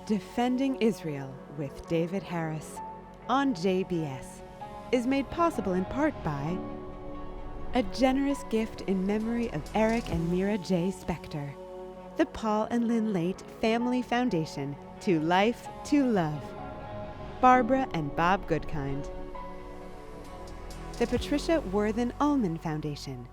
Defending Israel with David Harris on JBS is made possible in part by a generous gift in memory of Eric and Mira J. Spector, the Paul and Lynn Late Family Foundation, To Life, to Love, Barbara and Bob Goodkind, the Patricia Worthen Ullman Foundation,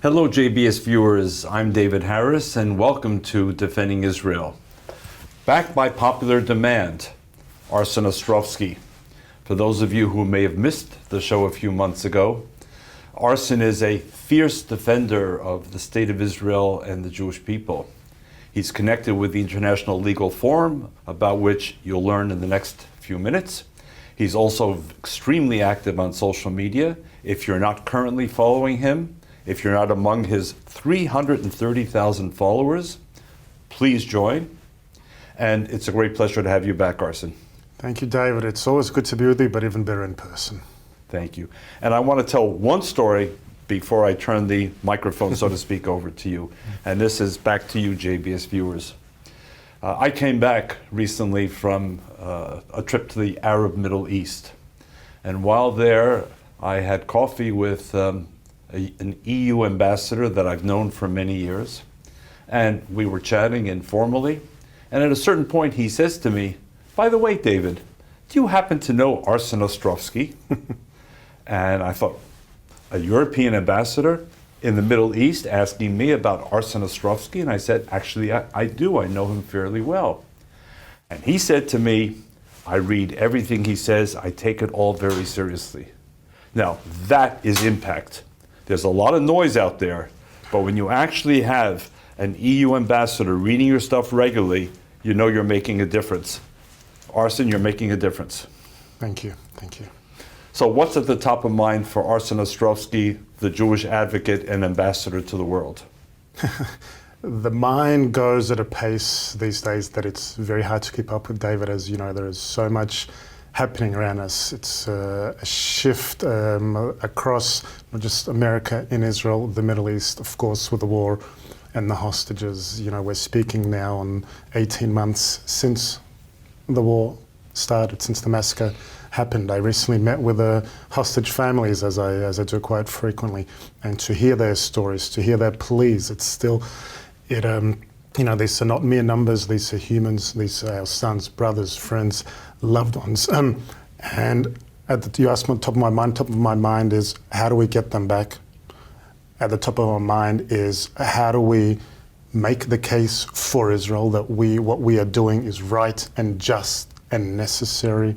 Hello JBS viewers, I'm David Harris and welcome to Defending Israel. Back by popular demand, Arsen Ostrovsky. For those of you who may have missed the show a few months ago, Arsen is a fierce defender of the State of Israel and the Jewish people. He's connected with the International Legal Forum, about which you'll learn in the next few minutes. He's also extremely active on social media. If you're not currently following him, if you're not among his 330,000 followers, please join. And it's a great pleasure to have you back, Arsen. Thank you, David. It's always good to be with you, but even better in person. Thank you. And I want to tell one story before I turn the microphone, so to speak, over to you. And this is back to you, JBS viewers. I came back recently from a trip to the Arab Middle East. And while there, I had coffee with an EU ambassador that I've known for many years, and we were chatting informally, and at a certain point he says to me, "By the way, David, do you happen to know Arsen Ostrovsky?" And I thought, a European ambassador in the Middle East asking me about Arsen Ostrovsky? And I said, actually, I do. I know him fairly well. And he said to me, "I read everything he says. I take it all very seriously." Now, that is impact. There's a lot of noise out there, but when you actually have an EU ambassador reading your stuff regularly, you know you're making a difference. Arsen, you're making a difference. Thank you. Thank you. So what's at the top of mind for Arsen Ostrovsky, the Jewish advocate and ambassador to the world? The mind goes at a pace these days that it's very hard to keep up with, David. As you know, there is so much happening around us. It's a shift across not just America, in Israel, the Middle East, of course, with the war and the hostages. You know, we're speaking now on 18 months since the war started, since the massacre happened. I recently met with the hostage families, as I do quite frequently, and to hear their stories, to hear their pleas, it's still, you know, these are not mere numbers, these are humans, these are our sons, brothers, friends, loved ones. And you asked me, top of my mind is, how do we get them back? At the top of our mind is, how do we make the case for Israel that what we are doing is right and just and necessary?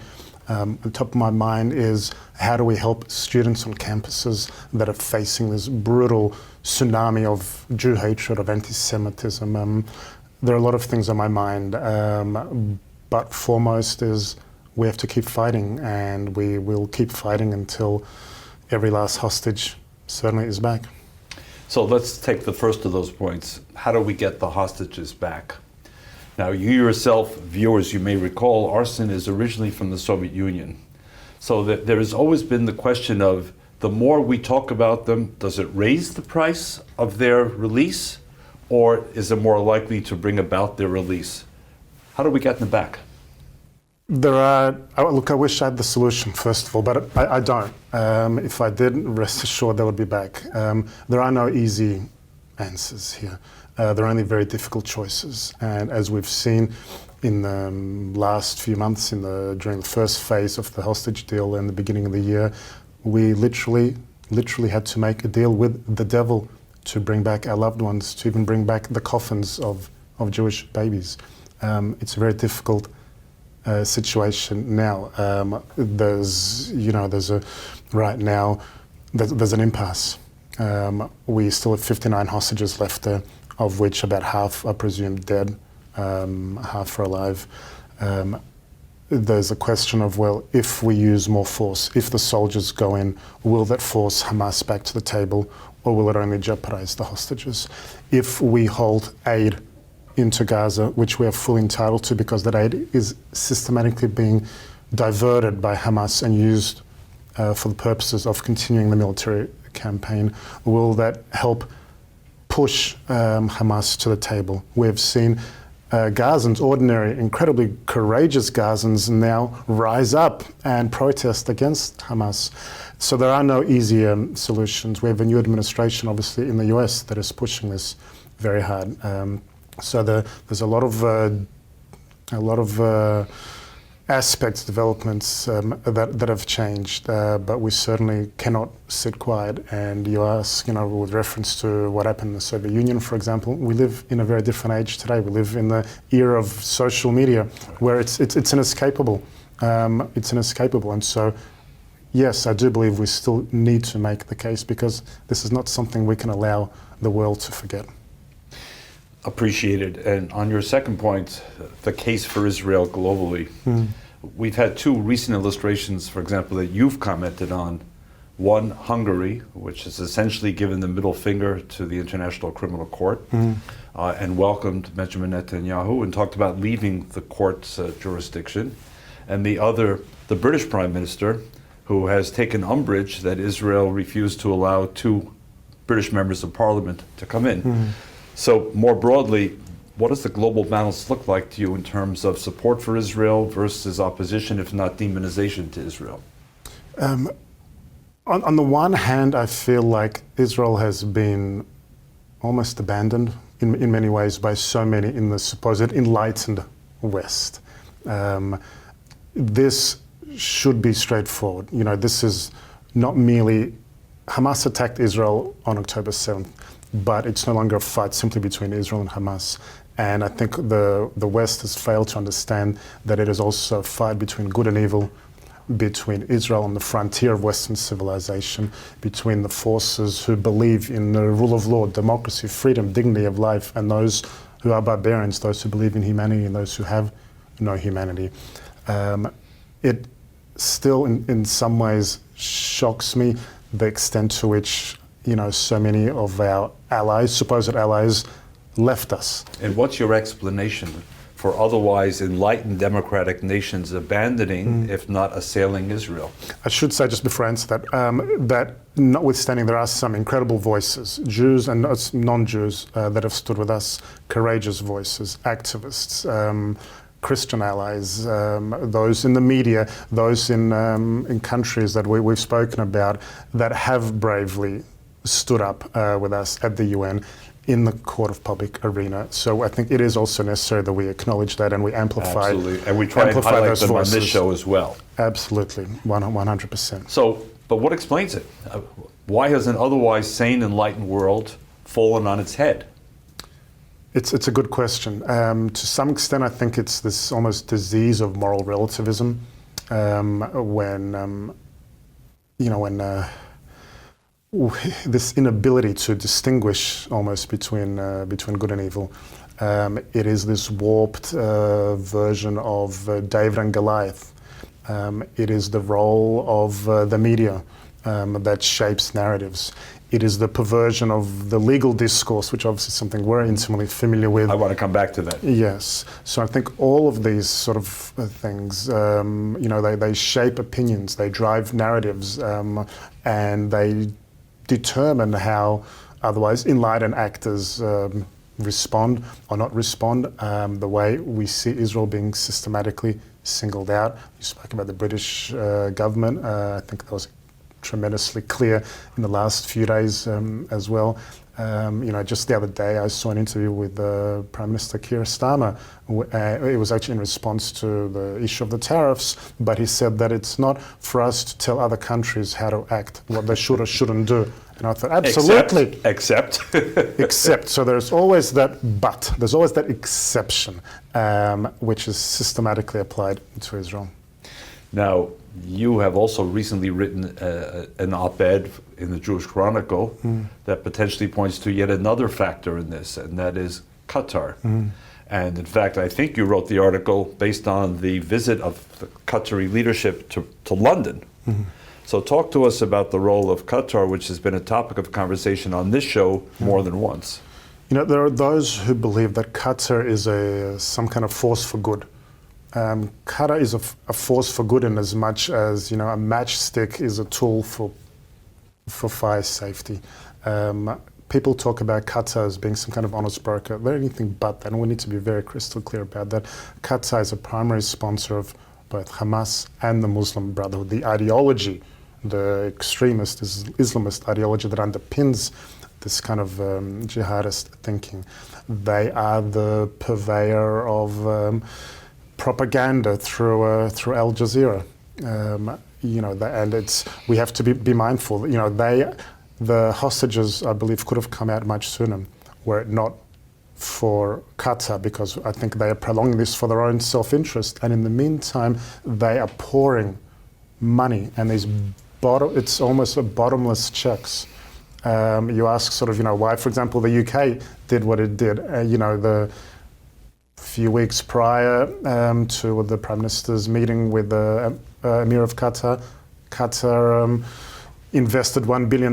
At the top of my mind is, how do we help students on campuses that are facing this brutal tsunami of Jew hatred, of anti-Semitism? There are a lot of things on my mind, but foremost is we have to keep fighting, and we will keep fighting until every last hostage certainly is back. So let's take the first of those points. How do we get the hostages back? Now, you yourself, viewers, you may recall, Arsen is originally from the Soviet Union. So that there has always been the question of, the more we talk about them, does it raise the price of their release, or is it more likely to bring about their release? How do we get them back? Look, I wish I had the solution, first of all, but I don't. If I did, rest assured they would be back. There are no easy answers here. There are only very difficult choices. And as we've seen in the last few months, during the first phase of the hostage deal in the beginning of the year, we literally had to make a deal with the devil to bring back our loved ones, to even bring back the coffins of Jewish babies. It's a very difficult situation now. There's right now there's an impasse. We still have 59 hostages left there, of which about half are presumed dead, half are alive. There's a question of, well, if we use more force, if the soldiers go in, will that force Hamas back to the table, or will it only jeopardize the hostages? If we hold aid into Gaza, which we are fully entitled to because that aid is systematically being diverted by Hamas and used for the purposes of continuing the military campaign, will that help push Hamas to the table? We have seen Gazans, ordinary, incredibly courageous Gazans, now rise up and protest against Hamas. So there are no easier solutions. We have a new administration, obviously, in the US that is pushing this very hard. So there's a lot of aspects, developments that have changed, but we certainly cannot sit quiet. And you ask, with reference to what happened in the Soviet Union, for example, we live in a very different age today. We live in the era of social media, where it's inescapable. It's inescapable, and so. Yes, I do believe we still need to make the case, because this is not something we can allow the world to forget. Appreciated. And on your second point, the case for Israel globally, we've had two recent illustrations, for example, that you've commented on. One, Hungary, which has essentially given the middle finger to the International Criminal Court and welcomed Benjamin Netanyahu and talked about leaving the court's jurisdiction. And the other, the British Prime Minister, who has taken umbrage that Israel refused to allow two British members of parliament to come in. So more broadly, what does the global balance look like to you in terms of support for Israel versus opposition, if not demonization to Israel? On the one hand, I feel like Israel has been almost abandoned in many ways by so many in the supposed enlightened West. This should be straightforward. This is not merely Hamas attacked Israel on October 7th, but it's no longer a fight simply between Israel and Hamas. And I think the West has failed to understand that it is also a fight between good and evil, between Israel on the frontier of Western civilization, between the forces who believe in the rule of law, democracy, freedom, dignity of life, and those who are barbarians, those who believe in humanity and those who have no humanity. It still, in some ways, shocks me the extent to which, so many of our allies, supposed allies, left us. And what's your explanation for otherwise enlightened democratic nations abandoning, if not assailing, Israel? I should say, just before I answer that, that notwithstanding, there are some incredible voices, Jews and non-Jews, that have stood with us, courageous voices, activists, Christian allies, those in the media, those in countries that we've spoken about that have bravely stood up with us at the UN in the court of public arena. So I think it is also necessary that we acknowledge that and we amplify. Absolutely, and we try and highlight them on this show as well. Absolutely, 100%. So, but what explains it? Why has an otherwise sane, enlightened world fallen on its head? It's a good question. To some extent, I think it's this almost disease of moral relativism, when this inability to distinguish almost between good and evil. It is this warped version of David and Goliath. It is the role of the media that shapes narratives. It is the perversion of the legal discourse, which obviously is something we're intimately familiar with. I want to come back to that. Yes. So I think all of these sort of things, they shape opinions, they drive narratives, and they determine how otherwise enlightened actors respond or not respond. The way we see Israel being systematically singled out. You spoke about the British government. I think that was tremendously clear in the last few days as well. Just the other day I saw an interview with Prime Minister Keir Starmer. It was actually in response to the issue of the tariffs, but he said that it's not for us to tell other countries how to act, what they should or shouldn't do. And I thought, absolutely. Except. Except. So there's always that but. There's always that exception, which is systematically applied to Israel. Now, you have also recently written an op-ed in the Jewish Chronicle that potentially points to yet another factor in this, and that is Qatar. And in fact, I think you wrote the article based on the visit of the Qatari leadership to London. So talk to us about the role of Qatar, which has been a topic of conversation on this show more than once. You know, there are those who believe that Qatar is some kind of force for good. Qatar is a force for good in as much as, you know, a matchstick is a tool for fire safety. People talk about Qatar as being some kind of honest broker. They're anything but that, and we need to be very crystal clear about that. Qatar is a primary sponsor of both Hamas and the Muslim Brotherhood. The ideology, the extremist Islamist ideology that underpins this kind of jihadist thinking. They are the purveyor of propaganda through Al Jazeera. You know, and we have to be mindful. You know, the hostages, I believe, could have come out much sooner were it not for Qatar, because I think they are prolonging this for their own self-interest. And in the meantime, they are pouring money, and it's almost a bottomless checks. You ask sort of, you know, why, for example, the UK did what it did. You know, the few weeks prior to the Prime Minister's meeting with the Emir of Qatar, invested $1 billion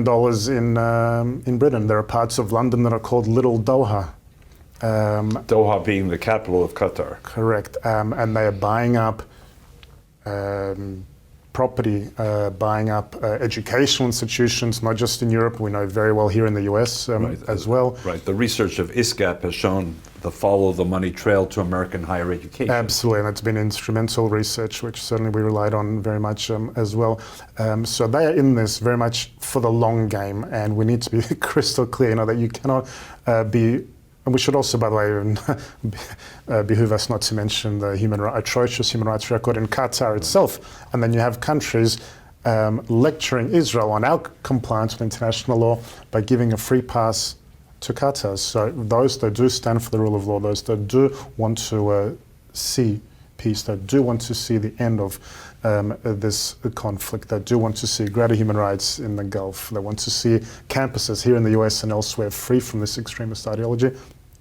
in Britain. There are parts of London that are called Little Doha. Doha being the capital of Qatar. Correct. And they are buying up property, buying up educational institutions, not just in Europe, we know very well here in the US as well. Right. The research of ISCAP has shown the follow the money trail to American higher education. Absolutely, and it's been instrumental research, which certainly we relied on very much as well. So they are in this very much for the long game, and we need to be crystal clear, you know, that you cannot and we should also, by the way, behoove us not to mention the atrocious human rights record in Qatar itself. And then you have countries lecturing Israel on our compliance with international law by giving a free pass to Qatar. So those that do stand for the rule of law, those that do want to see peace, that do want to see the end of this conflict, that do want to see greater human rights in the Gulf, that want to see campuses here in the US and elsewhere free from this extremist ideology,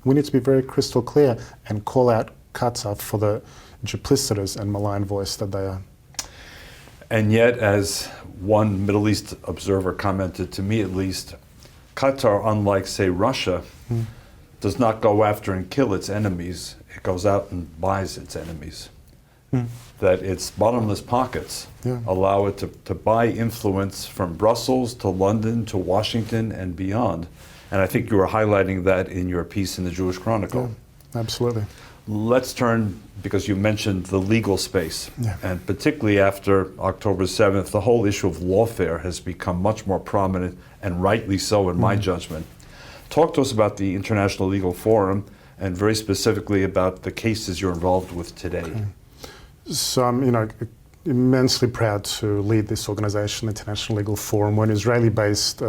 we need to be very crystal clear and call out Qatar for the duplicitous and malign voice that they are. And yet, as one Middle East observer commented to me at least, Qatar, unlike, say, Russia, does not go after and kill its enemies. It goes out and buys its enemies. That its bottomless pockets allow it to buy influence from Brussels to London to Washington and beyond. And I think you were highlighting that in your piece in the Jewish Chronicle. Yeah, absolutely. Let's turn, because you mentioned the legal space, and particularly after October 7th, the whole issue of lawfare has become much more prominent, and rightly so in my judgment. Talk to us about the International Legal Forum, and very specifically about the cases you're involved with today. Okay. So I'm, you know, immensely proud to lead this organization, International Legal Forum. We're an Israeli-based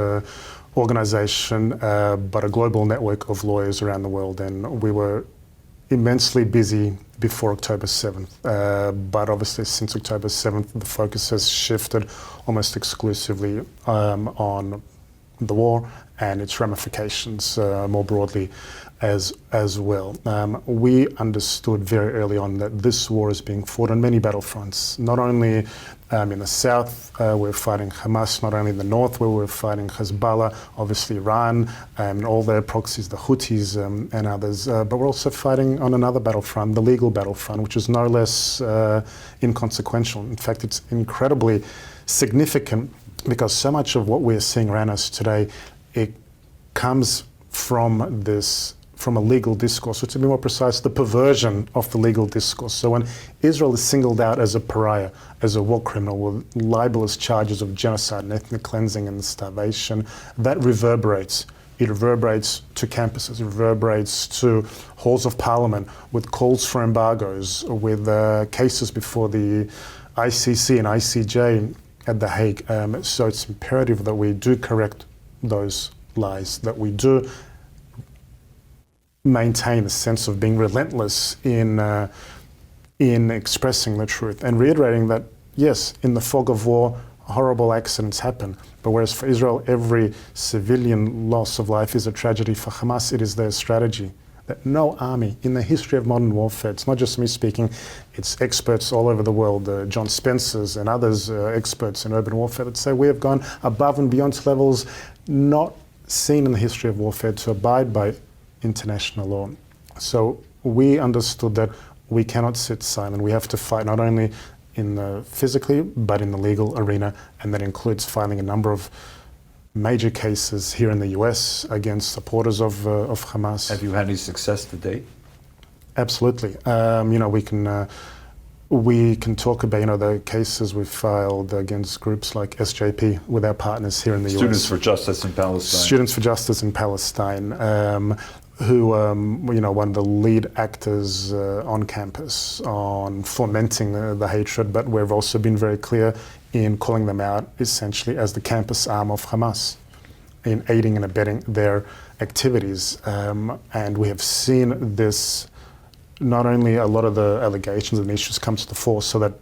organization, but a global network of lawyers around the world, and we were immensely busy before October 7th, but obviously since October 7th, the focus has shifted almost exclusively on the war and its ramifications more broadly as well. We understood very early on that this war is being fought on many battlefronts, not only in the south, we're fighting Hamas, not only in the north, where we're fighting Hezbollah, obviously Iran, and all their proxies, the Houthis and others, but we're also fighting on another battlefront, the legal battlefront, which is no less inconsequential. In fact, it's incredibly significant because so much of what we're seeing around us today, it comes from a legal discourse, or to be more precise, the perversion of the legal discourse. So when Israel is singled out as a pariah, as a war criminal with libelous charges of genocide and ethnic cleansing and starvation, that reverberates. It reverberates to campuses, it reverberates to halls of parliament with calls for embargoes, with cases before the ICC and ICJ at The Hague. So it's imperative that we do correct those lies, that we do maintain a sense of being relentless in expressing the truth and reiterating that, yes, in the fog of war, horrible accidents happen. But whereas for Israel, every civilian loss of life is a tragedy, for Hamas, it is their strategy. that no army in the history of modern warfare, it's not just me speaking, it's experts all over the world, John Spencer's and others, experts in urban warfare, that say we have gone above and beyond levels not seen in the history of warfare to abide by international law. So we understood that we cannot sit silent. We have to fight not only in the physically, but in the legal arena, and that includes filing a number of major cases here in the US against supporters of Hamas. Have you had any success to date? Absolutely. We can talk about the cases we've filed against groups like SJP with our partners here in the US. Students for Justice in Palestine. Students for Justice in Palestine, who one of the lead actors on campus on fomenting the hatred, but we've also been very clear in calling them out essentially as the campus arm of Hamas, in aiding and abetting their activities. And we have seen this, not only a lot of the allegations and issues come to the fore so that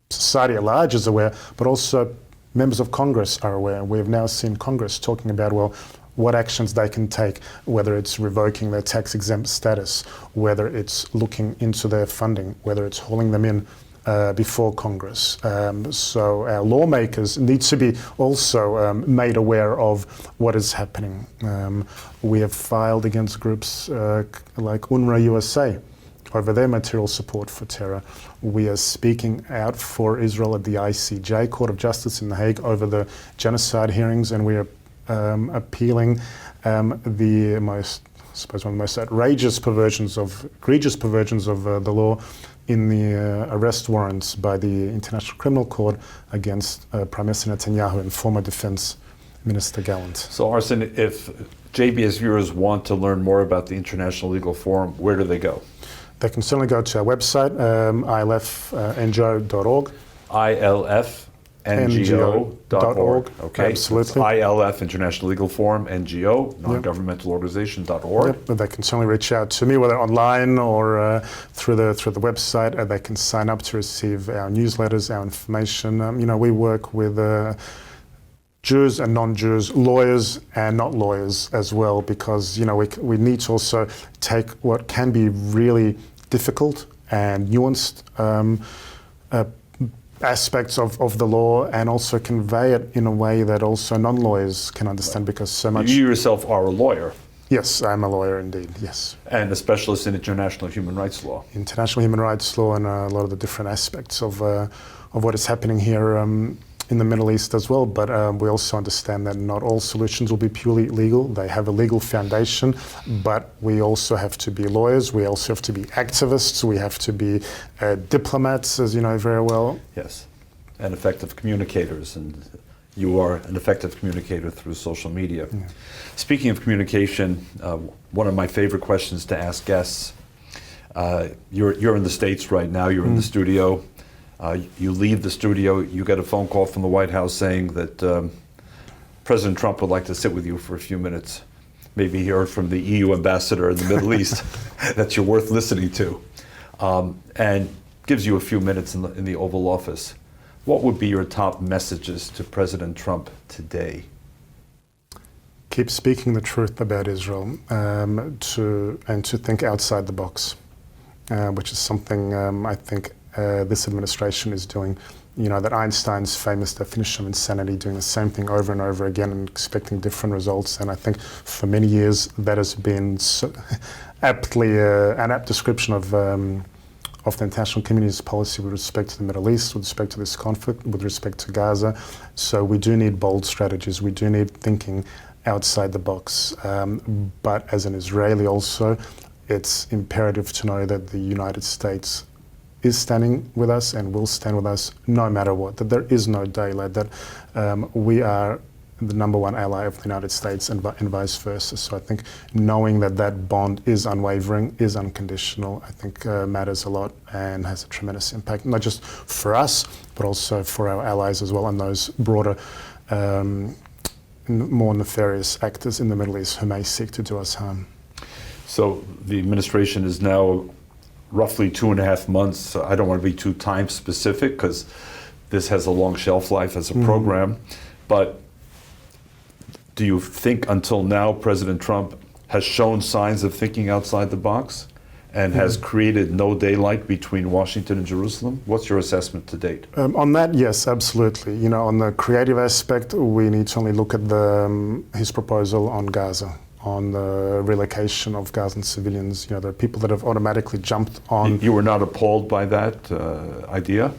society at large is aware, but also members of Congress are aware. We have now seen Congress talking about, well, what actions they can take, whether it's revoking their tax-exempt status, whether it's looking into their funding, whether it's hauling them in before Congress. So our lawmakers need to be also made aware of what is happening. We have filed against groups like UNRWA USA over their material support for terror. We are speaking out for Israel at the ICJ, Court of Justice in The Hague, over the genocide hearings, and we are appealing one of the most outrageous egregious perversions of the law in the arrest warrants by the International Criminal Court against Prime Minister Netanyahu and former Defense Minister Gallant. So Arsen, if JBS viewers want to learn more about the International Legal Forum, where do they go? They can certainly go to our website, ilfngo.org. ilfngo.org. Okay. Absolutely. So ILF, International Legal Forum, NGO, non-governmental organization.org. Yep. They can certainly reach out to me, whether online or through the website. They can sign up to receive our newsletters, our information. We work with Jews and non-Jews, lawyers and not lawyers as well, because we need to also take what can be really difficult and nuanced aspects of the law and also convey it in a way that also non-lawyers can understand, because so much... You yourself are a lawyer. Yes, I'm a lawyer indeed, yes. And a specialist in international human rights law. International human rights law and a lot of the different aspects of what is happening here in the Middle East as well. But we also understand that not all solutions will be purely legal. They have a legal foundation, but we also have to be lawyers. We also have to be activists. We have to be diplomats, as you know very well. Yes, and effective communicators. And you are an effective communicator through social media. Yeah. Speaking of communication, one of my favorite questions to ask guests, you're in the States right now, you're in the studio. You leave the studio, you get a phone call from the White House saying that President Trump would like to sit with you for a few minutes. Maybe he heard from the EU ambassador in the Middle East that you're worth listening to, and gives you a few minutes in the Oval Office. What would be your top messages to President Trump today? Keep speaking the truth about Israel, to think outside the box, which is something I think this administration is doing. That Einstein's famous definition of insanity, doing the same thing over and over again and expecting different results. And I think for many years that has been aptly an apt description of the international community's policy with respect to the Middle East, with respect to this conflict, with respect to Gaza. So we do need bold strategies. We do need thinking outside the box. But as an Israeli also, it's imperative to know that the United States is standing with us and will stand with us no matter what, that there is no daylight, that we are the number one ally of the United States and vice versa. So I think knowing that that bond is unwavering, is unconditional, I think matters a lot and has a tremendous impact, not just for us, but also for our allies as well and those broader, more nefarious actors in the Middle East who may seek to do us harm. So the administration is now roughly 2.5 months. I don't want to be too time specific because this has a long shelf life as a program, but do you think until now President Trump has shown signs of thinking outside the box and has created no daylight between Washington and Jerusalem? What's your assessment to date? On that, yes, absolutely. You know, on the creative aspect, we need to only look at his proposal on Gaza, on the relocation of Gazan civilians. You know, the people that have automatically jumped on. You were not appalled by that idea?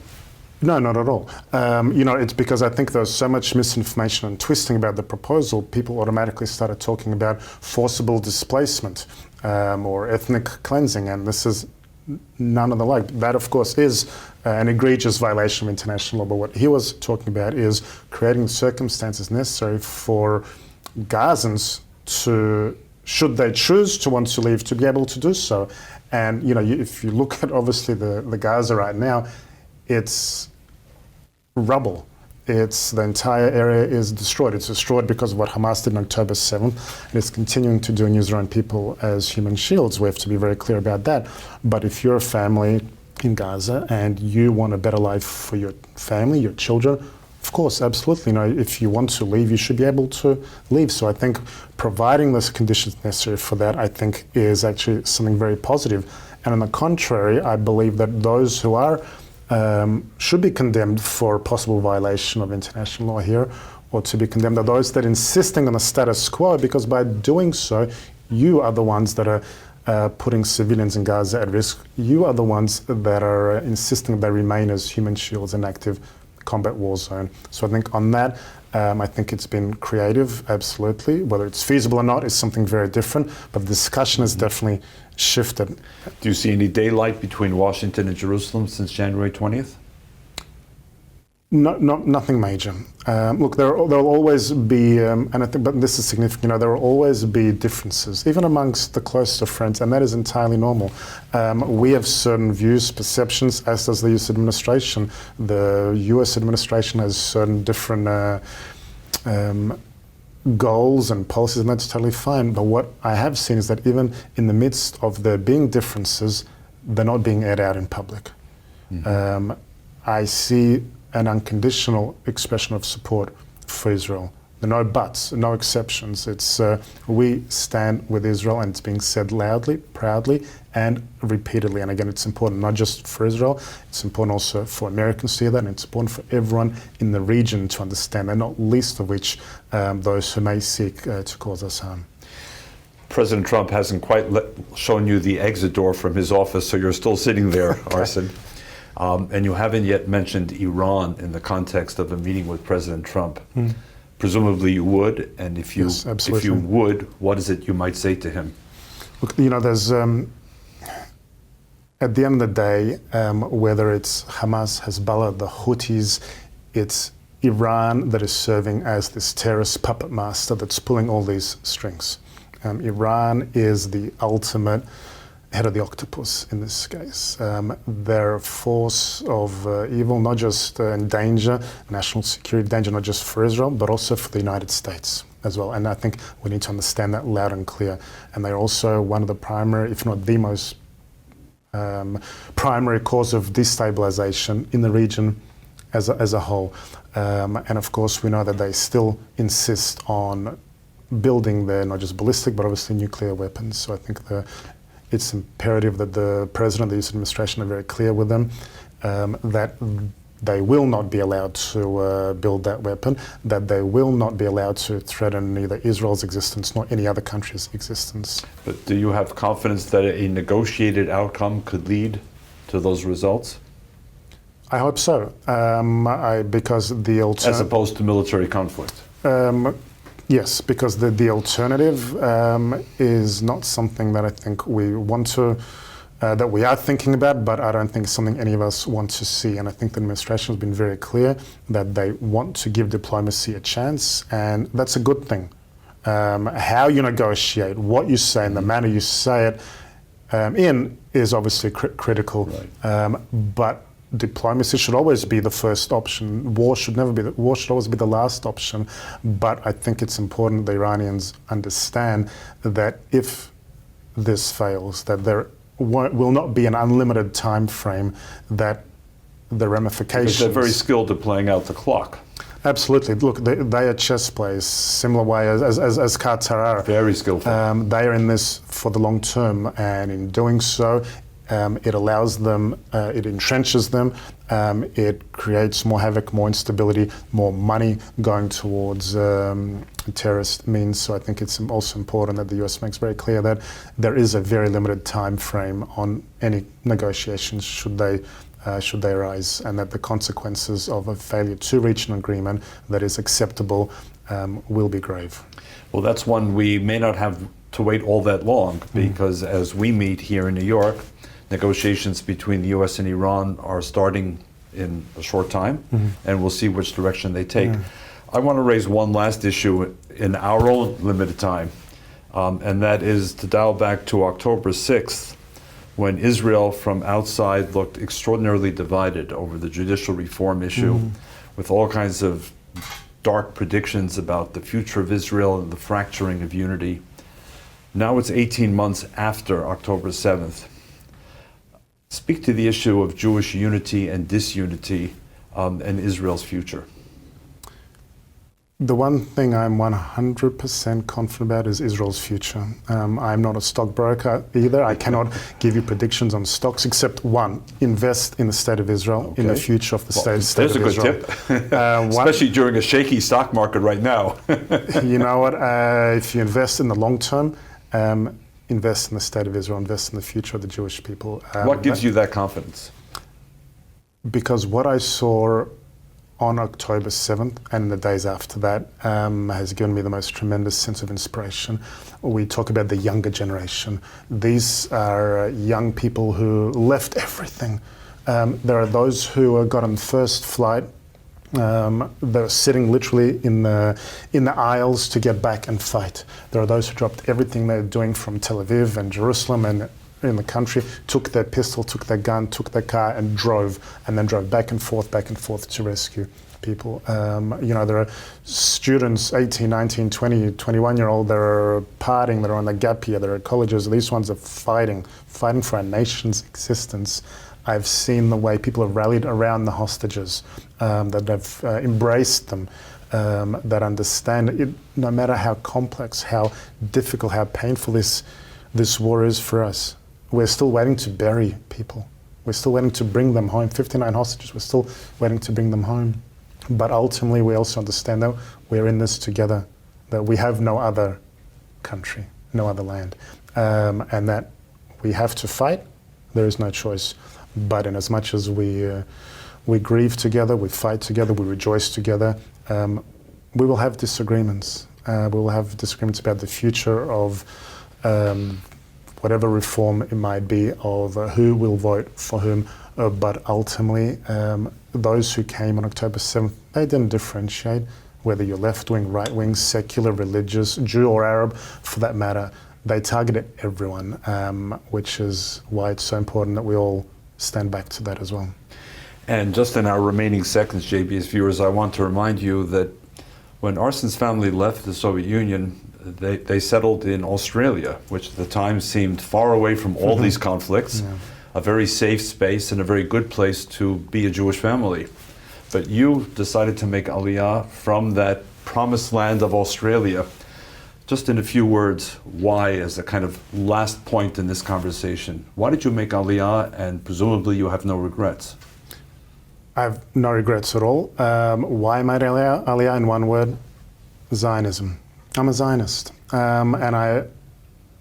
No, not at all. You know, it's because I think there's so much misinformation and twisting about the proposal, people automatically started talking about forcible displacement or ethnic cleansing, and this is none of the like. That, of course, is an egregious violation of international law, but what he was talking about is creating circumstances necessary for Gazans to, should they choose to want to leave, to be able to do so. And, you know, if you look at, obviously, the Gaza right now, it's rubble. The entire area is destroyed. It's destroyed because of what Hamas did on October 7th, and it's continuing to do and use their own people as human shields. We have to be very clear about that. But if you're a family in Gaza and you want a better life for your family, your children, of course, absolutely. You know, if you want to leave, you should be able to leave. So I think providing the conditions necessary for that, I think, is actually something very positive. And on the contrary, I believe that those who are should be condemned for possible violation of international law here, or to be condemned are those that are insisting on the status quo, because by doing so, you are the ones that are putting civilians in Gaza at risk. You are the ones that are insisting they remain as human shields in active combat war zone. So I think on that, I think it's been creative, absolutely. Whether it's feasible or not is something very different, but the discussion has definitely shifted. Do you see any daylight between Washington and Jerusalem since January 20th? No, nothing major. Look, there'll always be, and I think, but this is significant, you know, there will always be differences, even amongst the closest friends, and that is entirely normal. We have certain views, perceptions, as does the US administration. The US administration has certain different goals and policies, and that's totally fine. But what I have seen is that even in the midst of there being differences, they're not being aired out in public. Mm-hmm. I see an unconditional expression of support for Israel. There are no buts, no exceptions. It's we stand with Israel, and it's being said loudly, proudly, and repeatedly. And again, it's important not just for Israel, it's important also for Americans to hear that, and it's important for everyone in the region to understand, and not least of which those who may seek to cause us harm. President Trump hasn't quite shown you the exit door from his office, so you're still sitting there, Arsen. And you haven't yet mentioned Iran in the context of a meeting with President Trump. Presumably you would, and if you would, what is it you might say to him? Look, you know, there's at the end of the day, whether it's Hamas, Hezbollah, the Houthis, it's Iran that is serving as this terrorist puppet master that's pulling all these strings. Iran is the ultimate head of the octopus in this case. They're a force of evil, not just in danger, national security danger, not just for Israel, but also for the United States as well. And I think we need to understand that loud and clear. And they're also one of the primary, if not the most primary cause of destabilization in the region as a whole. And of course, we know that they still insist on building their, not just ballistic, but obviously nuclear weapons. So I think it's imperative that the President, the US administration are very clear with them that they will not be allowed to build that weapon, that they will not be allowed to threaten neither Israel's existence nor any other country's existence. But do you have confidence that a negotiated outcome could lead to those results? I hope so, because the alternative... As opposed to military conflict? Yes, because the alternative is not something that I think we want to, that we are thinking about, but I don't think it's something any of us want to see. And I think the administration has been very clear that they want to give diplomacy a chance, and that's a good thing. How you negotiate, what you say, and the manner you say it in is obviously critical. Right. But diplomacy should always be the first option. War should always be the last option. But I think it's important the Iranians understand that if this fails, that there will not be an unlimited time frame, that the ramifications... Because they're very skilled at playing out the clock. Absolutely. Look, they are chess players, similar way as Qatar are. Very skillful. They are in this for the long term, and in doing so, it allows them, it entrenches them, it creates more havoc, more instability, more money going towards terrorist means. So I think it's also important that the US makes very clear that there is a very limited time frame on any negotiations should they arise, and that the consequences of a failure to reach an agreement that is acceptable will be grave. Well, that's one we may not have to wait all that long, because as we meet here in New York, negotiations between the US and Iran are starting in a short time, and we'll see which direction they take. I want to raise one last issue in our own limited time, and that is to dial back to October 6th, when Israel from outside looked extraordinarily divided over the judicial reform issue, with all kinds of dark predictions about the future of Israel and the fracturing of unity. Now it's 18 months after October 7th. Speak to the issue of Jewish unity and disunity and Israel's future. The one thing I'm 100% confident about is Israel's future. I'm not a stockbroker either. I cannot give you predictions on stocks except one: invest in the state of Israel, in the future of the state of Israel. There's a good tip, especially during a shaky stock market right now. You know what? If you invest in the long term, invest in the state of Israel, invest in the future of the Jewish people. What gives you that confidence? Because what I saw on October 7th and in the days after that has given me the most tremendous sense of inspiration. We talk about the younger generation. These are young people who left everything. There are those who got on first flight. They're sitting literally in the aisles to get back and fight. There are those who dropped everything they're doing from Tel Aviv and Jerusalem and in the country, took their pistol, took their gun, took their car and drove back and forth to rescue people. There are students, 18, 19, 20, 21-year-old, that are partying, that are on the gap year, that are at colleges. These ones are fighting for our nation's existence. I've seen the way people have rallied around the hostages, that have embraced them, that understand it, no matter how complex, how difficult, how painful this war is for us. We're still waiting to bury people. We're still waiting to bring them home. 59 hostages, we're still waiting to bring them home. But ultimately, we also understand that we're in this together, that we have no other country, no other land, and that we have to fight. There is no choice. But in as much as we grieve together, we fight together, we rejoice together, we will have disagreements. We will have disagreements about the future of whatever reform it might be, of who will vote for whom, but ultimately those who came on October 7th, they didn't differentiate whether you're left-wing, right-wing, secular, religious, Jew or Arab for that matter. They targeted everyone, which is why it's so important that we all stand back to that as well. And just in our remaining seconds, JBS viewers, I want to remind you that when Arsen's family left the Soviet Union, they settled in Australia, which at the time seemed far away from all these conflicts, a very safe space and a very good place to be a Jewish family. But you decided to make Aliyah from that promised land of Australia. Just in a few words, why, as a kind of last point in this conversation? Why did you make Aliyah, and presumably you have no regrets? I have no regrets at all. Why made Aliyah? In one word: Zionism. I'm a Zionist, and I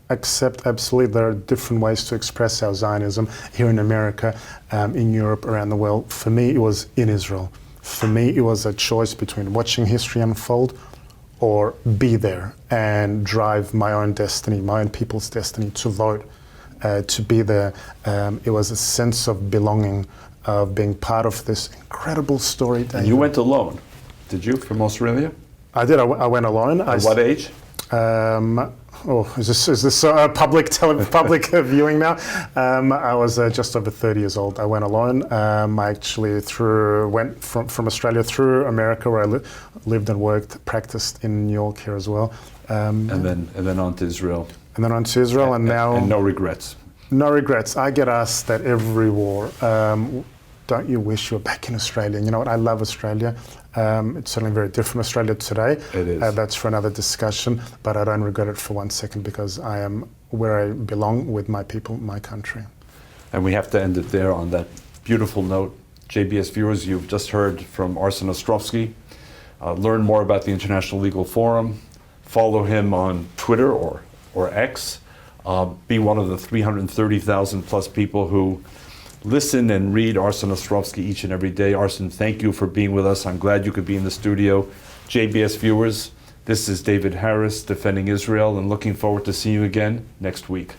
accept absolutely there are different ways to express our Zionism here in America, in Europe, around the world. For me, it was in Israel. For me, it was a choice between watching history unfold or be there and drive my own destiny, my own people's destiny, to vote, to be there. It was a sense of belonging, of being part of this incredible story. And you went alone, did you, from Australia? I did. I went alone. At what age? Is this public viewing now? I was just over 30 years old. I went alone. I actually went from Australia through America, where I lived and worked, practiced in New York here as well. And then on to Israel. And then on to Israel, and now... And no regrets. No regrets. I get asked that every war. don't you wish you were back in Australia? And you know what? I love Australia. It's certainly very different from Australia today. It is. That's for another discussion, but I don't regret it for 1 second because I am where I belong with my people, my country. And we have to end it there on that beautiful note. JBS viewers, you've just heard from Arsen Ostrovsky. Learn more about the International Legal Forum. Follow him on Twitter or X. Be one of the 330,000 plus people who listen and read Arsen Ostrovsky each and every day. Arsen, thank you for being with us. I'm glad you could be in the studio. JBS viewers, this is David Harris defending Israel and looking forward to seeing you again next week.